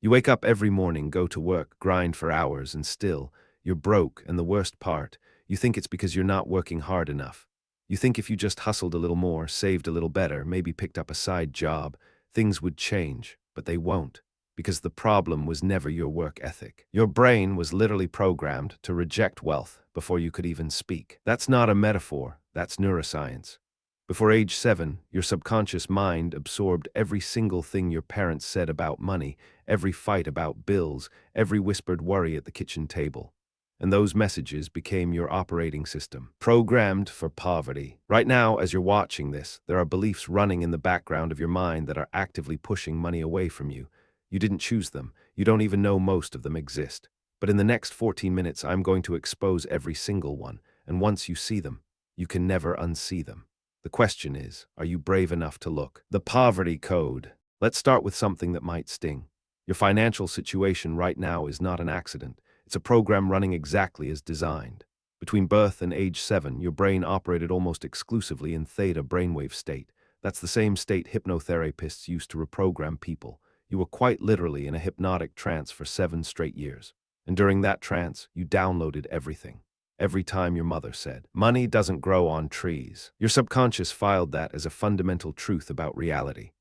You wake up every morning, go to work, grind for hours, and still, you're broke, and the worst part, you think it's because you're not working hard enough. You think if you just hustled a little more, saved a little better, maybe picked up a side job, things would change, but they won't. Because the problem was never your work ethic. Your brain was literally programmed to reject wealth before you could even speak. That's not a metaphor, that's neuroscience. Before age 7, your subconscious mind absorbed every single thing your parents said about money, every fight about bills, every whispered worry at the kitchen table. And those messages became your operating system, programmed for poverty. Right now, as you're watching this, there are beliefs running in the background of your mind that are actively pushing money away from you. You didn't choose them. You don't even know most of them exist. But in the next 14 minutes, I'm going to expose every single one. And once you see them, you can never unsee them. The question is, are you brave enough to look? The poverty code. Let's start with something that might sting. Your financial situation right now is not an accident. It's a program running exactly as designed. Between birth and age 7, your brain operated almost exclusively in theta brainwave state. That's the same state hypnotherapists used to reprogram people. You were quite literally in a hypnotic trance for 7 straight years. And during that trance, you downloaded everything. Every time your mother said, "Money doesn't grow on trees," your subconscious filed that as a fundamental truth about reality.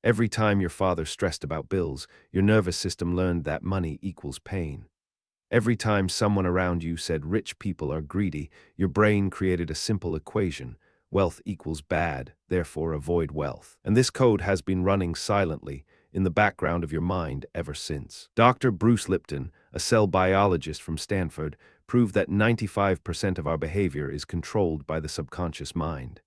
Every time your father stressed about bills, your nervous system learned that money equals pain. Every time someone around you said rich people are greedy, your brain created a simple equation: wealth equals bad, therefore avoid wealth. And this code has been running silently in the background of your mind ever since. Dr. Bruce Lipton, a cell biologist from Stanford, proved that 95% of our behavior is controlled by the subconscious mind.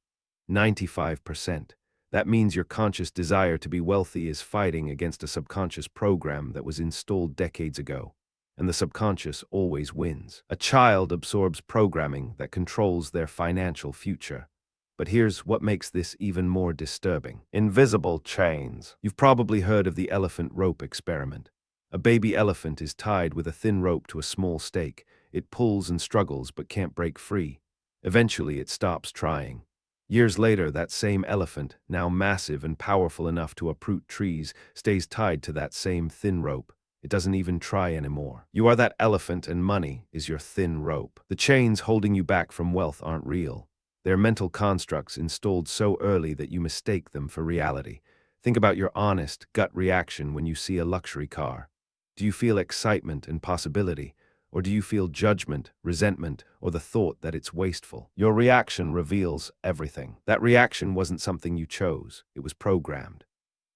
95%. That means your conscious desire to be wealthy is fighting against a subconscious program that was installed decades ago. And the subconscious always wins. A child absorbs programming that controls their financial future. But here's what makes this even more disturbing. Invisible chains. You've probably heard of the elephant rope experiment. A baby elephant is tied with a thin rope to a small stake. It pulls and struggles but can't break free. Eventually, it stops trying. Years later, that same elephant, now massive and powerful enough to uproot trees, stays tied to that same thin rope. It doesn't even try anymore. You are that elephant, and money is your thin rope. The chains holding you back from wealth aren't real. They're mental constructs installed so early that you mistake them for reality. Think about your honest gut reaction when you see a luxury car. Do you feel excitement and possibility? Or do you feel judgment, resentment, or the thought that it's wasteful? Your reaction reveals everything. That reaction wasn't something you chose. It was programmed.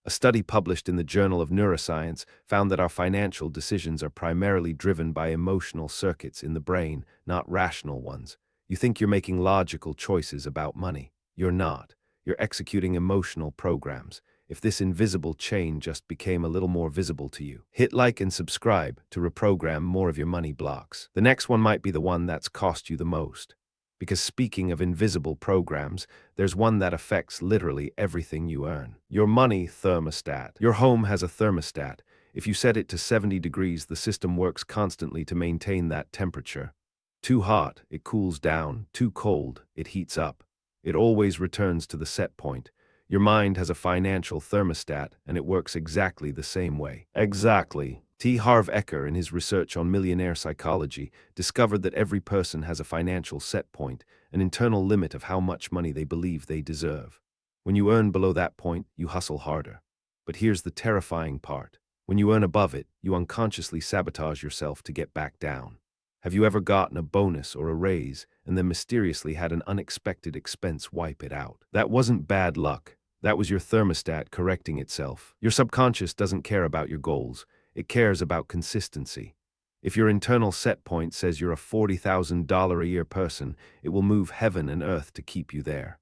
A study published in the Journal of Neuroscience found that our financial decisions are primarily driven by emotional circuits in the brain, not rational ones. You think you're making logical choices about money. You're not. You're executing emotional programs. If this invisible chain just became a little more visible to you, hit like and subscribe to reprogram more of your money blocks. The next one might be the one that's cost you the most. Because speaking of invisible programs, there's one that affects literally everything you earn. Your money thermostat. Your home has a thermostat. If you set it to 70 degrees, the system works constantly to maintain that temperature. Too hot, it cools down. Too cold, it heats up. It always returns to the set point. Your mind has a financial thermostat, and it works exactly the same way. Exactly. T. Harv Eker, in his research on millionaire psychology, discovered that every person has a financial set point, an internal limit of how much money they believe they deserve. When you earn below that point, you hustle harder. But here's the terrifying part. When you earn above it, you unconsciously sabotage yourself to get back down. Have you ever gotten a bonus or a raise and then mysteriously had an unexpected expense wipe it out? That wasn't bad luck. That was your thermostat correcting itself. Your subconscious doesn't care about your goals. It cares about consistency. If your internal set point says you're a $40,000 a year person, it will move heaven and earth to keep you there.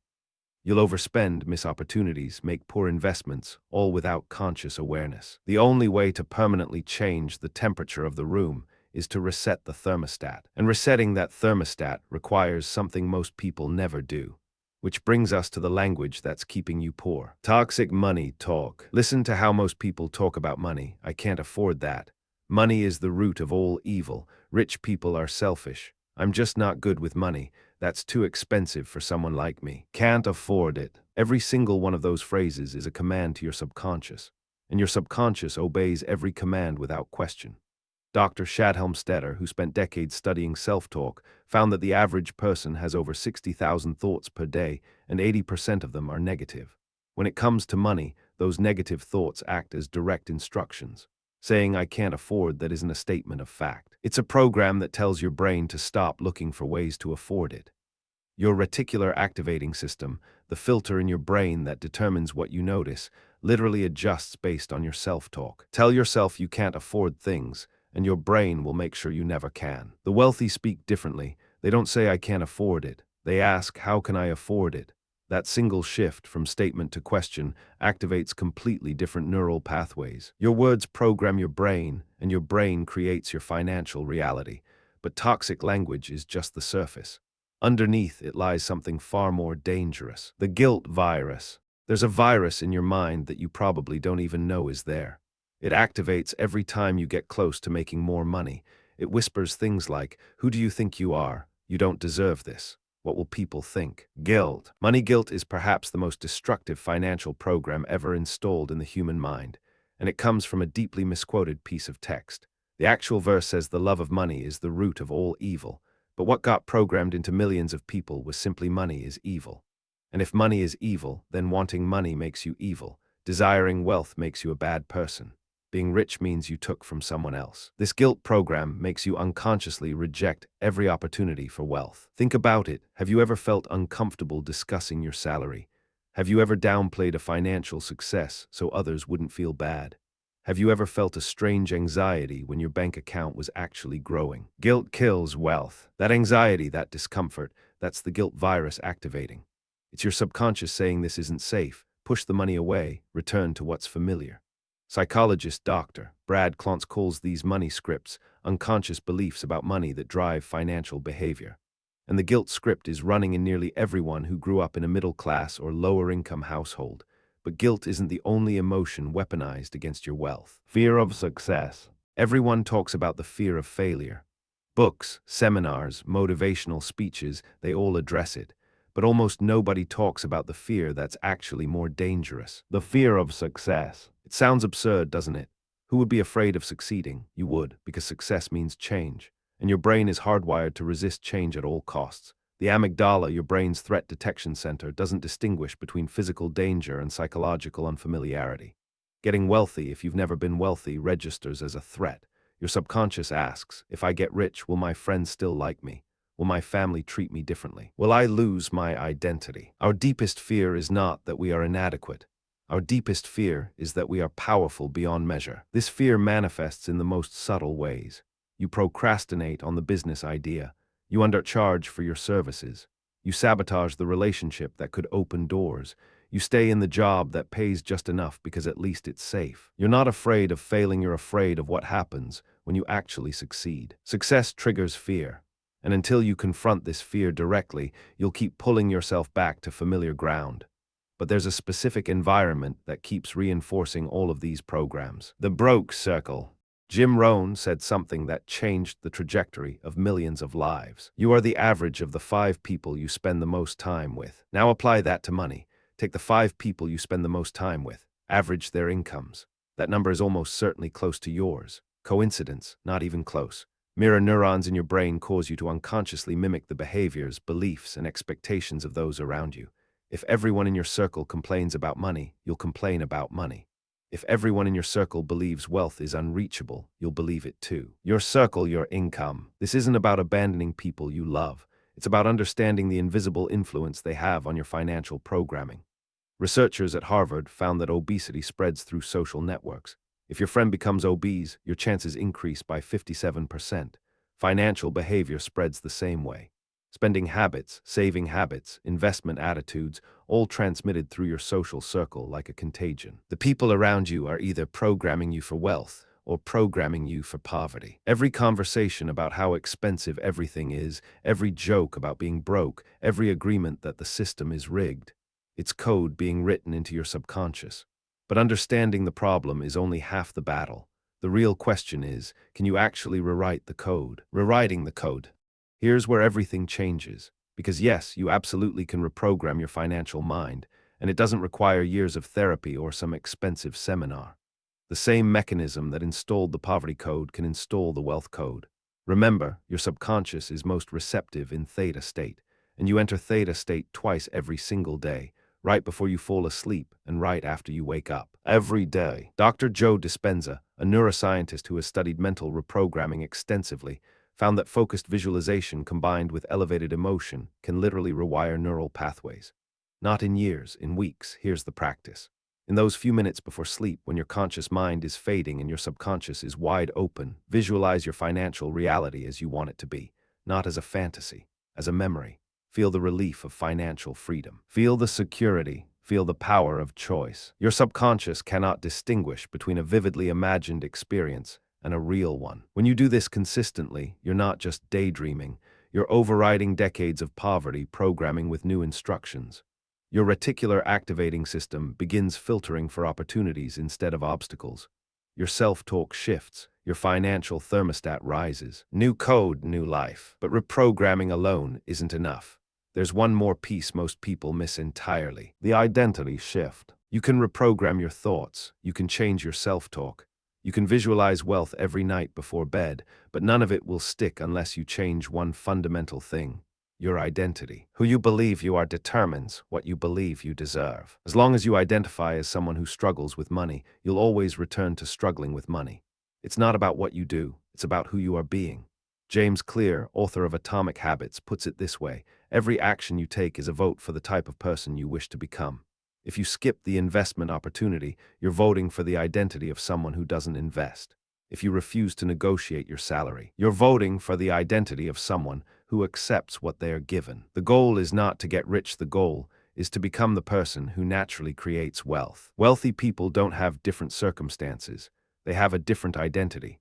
You'll overspend, miss opportunities, make poor investments, all without conscious awareness. The only way to permanently change the temperature of the room is to reset the thermostat. And resetting that thermostat requires something most people never do. Which brings us to the language that's keeping you poor. Toxic money talk. Listen to how most people talk about money. I can't afford that. Money is the root of all evil. Rich people are selfish. I'm just not good with money. That's too expensive for someone like me. Can't afford it. Every single one of those phrases is a command to your subconscious. and your subconscious obeys every command without question. Dr. Shadhelm-Stetter, who spent decades studying self-talk, found that the average person has over 60,000 thoughts per day, and 80% of them are negative. When it comes to money, those negative thoughts act as direct instructions. Saying "I can't afford" that isn't a statement of fact. It's a program that tells your brain to stop looking for ways to afford it. Your reticular activating system, the filter in your brain that determines what you notice, literally adjusts based on your self-talk. Tell yourself you can't afford things, and your brain will make sure you never can. The wealthy speak differently. They don't say "I can't afford it." They ask, "How can I afford it?" That single shift from statement to question activates completely different neural pathways. Your words program your brain, and your brain creates your financial reality. But toxic language is just the surface. Underneath it lies something far more dangerous: the guilt virus. There's a virus in your mind that you probably don't even know is there. It activates every time you get close to making more money. It whispers things like, "Who do you think you are? You don't deserve this. What will people think?" Guilt. Money guilt is perhaps the most destructive financial program ever installed in the human mind, and it comes from a deeply misquoted piece of text. The actual verse says the love of money is the root of all evil. But what got programmed into millions of people was simply money is evil. And if money is evil, then wanting money makes you evil. Desiring wealth makes you a bad person. Being rich means you took from someone else. This guilt program makes you unconsciously reject every opportunity for wealth. Think about it. Have you ever felt uncomfortable discussing your salary? Have you ever downplayed a financial success so others wouldn't feel bad? Have you ever felt a strange anxiety when your bank account was actually growing? Guilt kills wealth. That anxiety, that discomfort, that's the guilt virus activating. It's your subconscious saying this isn't safe. Push the money away, return to what's familiar. Psychologist Dr. Brad Klontz calls these money scripts unconscious beliefs about money that drive financial behavior. And the guilt script is running in nearly everyone who grew up in a middle-class or lower-income household. But guilt isn't the only emotion weaponized against your wealth. Fear of success. Everyone talks about the fear of failure. Books, seminars, motivational speeches, they all address it. But almost nobody talks about the fear that's actually more dangerous. The fear of success. It sounds absurd, doesn't it? Who would be afraid of succeeding? You would, because success means change. And your brain is hardwired to resist change at all costs. The amygdala, your brain's threat detection center, doesn't distinguish between physical danger and psychological unfamiliarity. Getting wealthy, if you've never been wealthy, registers as a threat. Your subconscious asks, if I get rich, will my friends still like me? Will my family treat me differently? Will I lose my identity? Our deepest fear is not that we are inadequate. Our deepest fear is that we are powerful beyond measure. This fear manifests in the most subtle ways. You procrastinate on the business idea. You undercharge for your services. You sabotage the relationship that could open doors. You stay in the job that pays just enough because at least it's safe. You're not afraid of failing, you're afraid of what happens when you actually succeed. Success triggers fear. And until you confront this fear directly, you'll keep pulling yourself back to familiar ground. But there's a specific environment that keeps reinforcing all of these programs. The broke circle. Jim Rohn said something that changed the trajectory of millions of lives. You are the average of the 5 people you spend the most time with. Now apply that to money. Take the 5 people you spend the most time with. Average their incomes. That number is almost certainly close to yours. Coincidence? Not even close. Mirror neurons in your brain cause you to unconsciously mimic the behaviors, beliefs, and expectations of those around you. If everyone in your circle complains about money, you'll complain about money. If everyone in your circle believes wealth is unreachable, you'll believe it too. Your circle, your income. This isn't about abandoning people you love. It's about understanding the invisible influence they have on your financial programming. Researchers at Harvard found that obesity spreads through social networks. If your friend becomes obese, your chances increase by 57%. Financial behavior spreads the same way. Spending habits, saving habits, investment attitudes, all transmitted through your social circle like a contagion. The people around you are either programming you for wealth or programming you for poverty. Every conversation about how expensive everything is, every joke about being broke, every agreement that the system is rigged, it's code being written into your subconscious. But understanding the problem is only half the battle. The real question is, can you actually rewrite the code? Rewriting the code. Here's where everything changes. Because yes, you absolutely can reprogram your financial mind, and it doesn't require years of therapy or some expensive seminar. The same mechanism that installed the poverty code can install the wealth code. Remember, your subconscious is most receptive in theta state, and you enter theta state twice every single day, right before you fall asleep and right after you wake up. Every day. Dr. Joe Dispenza, a neuroscientist who has studied mental reprogramming extensively, found that focused visualization combined with elevated emotion can literally rewire neural pathways. Not in years, in weeks. Here's the practice. In those few minutes before sleep, when your conscious mind is fading and your subconscious is wide open, visualize your financial reality as you want it to be, not as a fantasy, as a memory. Feel the relief of financial freedom. Feel the security. Feel the power of choice. Your subconscious cannot distinguish between a vividly imagined experience and a real one. When you do this consistently, you're not just daydreaming, you're overriding decades of poverty programming with new instructions. Your reticular activating system begins filtering for opportunities instead of obstacles. Your self-talk shifts, your financial thermostat rises. New code, new life. But reprogramming alone isn't enough. There's one more piece most people miss entirely: the identity shift. You can reprogram your thoughts, you can change your self-talk, you can visualize wealth every night before bed, but none of it will stick unless you change one fundamental thing: your identity. Who you believe you are determines what you believe you deserve. As long as you identify as someone who struggles with money, you'll always return to struggling with money. It's not about what you do, it's about who you are being. James Clear, author of Atomic Habits, puts it this way: every action you take is a vote for the type of person you wish to become. If you skip the investment opportunity, you're voting for the identity of someone who doesn't invest. If you refuse to negotiate your salary, you're voting for the identity of someone who accepts what they are given. The goal is not to get rich, the goal is to become the person who naturally creates wealth. Wealthy people don't have different circumstances, they have a different identity.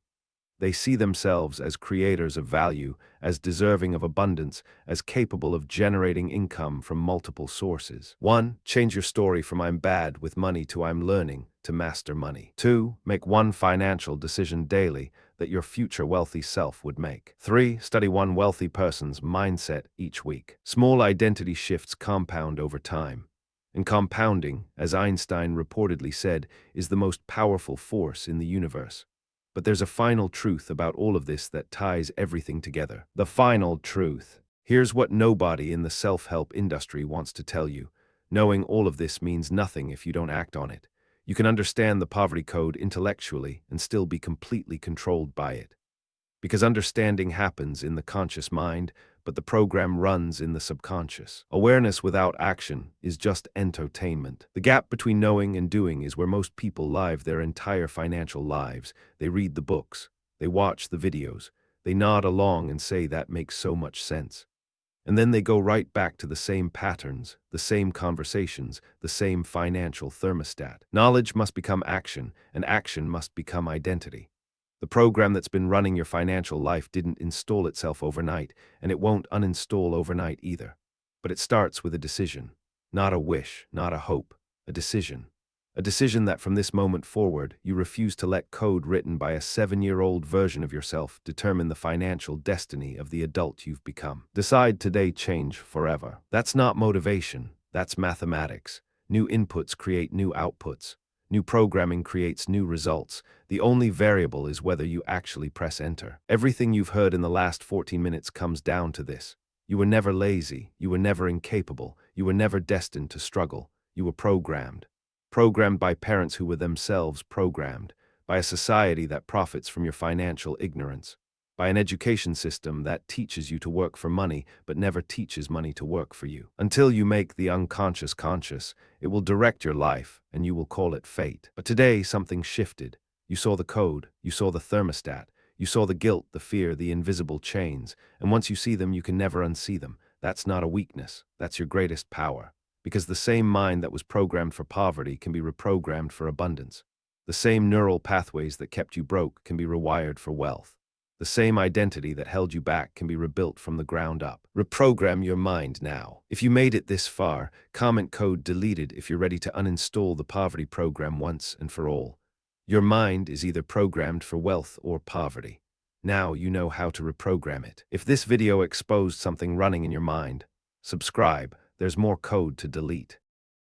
They see themselves as creators of value, as deserving of abundance, as capable of generating income from multiple sources. 1. Change your story from "I'm bad with money" to "I'm learning to master money." 2. Make one financial decision daily that your future wealthy self would make. 3. Study one wealthy person's mindset each week. Small identity shifts compound over time. And compounding, as Einstein reportedly said, is the most powerful force in the universe. But there's a final truth about all of this that ties everything together. The final truth. Here's what nobody in the self-help industry wants to tell you: knowing all of this means nothing if you don't act on it. You can understand the poverty code intellectually and still be completely controlled by it. Because understanding happens in the conscious mind, but the program runs in the subconscious. Awareness without action is just entertainment. The gap between knowing and doing is where most people live their entire financial lives. They read the books, they watch the videos, they nod along and say that makes so much sense. And then they go right back to the same patterns, the same conversations, the same financial thermostat. Knowledge must become action, and action must become identity. The program that's been running your financial life didn't install itself overnight, and it won't uninstall overnight either. But it starts with a decision. Not a wish, not a hope. A decision. A decision that from this moment forward, you refuse to let code written by a 7-year-old version of yourself determine the financial destiny of the adult you've become. Decide today, change forever. That's not motivation, that's mathematics. New inputs create new outputs. New programming creates new results. The only variable is whether you actually press enter. Everything you've heard in the last 14 minutes comes down to this. You were never lazy. You were never incapable. You were never destined to struggle. You were programmed. Programmed by parents who were themselves programmed. By a society that profits from your financial ignorance. By an education system that teaches you to work for money, but never teaches money to work for you. Until you make the unconscious conscious, it will direct your life, and you will call it fate. But today, something shifted. You saw the code, you saw the thermostat, you saw the guilt, the fear, the invisible chains, and once you see them, you can never unsee them. That's not a weakness, that's your greatest power. Because the same mind that was programmed for poverty can be reprogrammed for abundance. The same neural pathways that kept you broke can be rewired for wealth. The same identity that held you back can be rebuilt from the ground up. Reprogram your mind now. If you made it this far, comment code deleted if you're ready to uninstall the poverty program once and for all. Your mind is either programmed for wealth or poverty. Now you know how to reprogram it. If this video exposed something running in your mind, subscribe. There's more code to delete.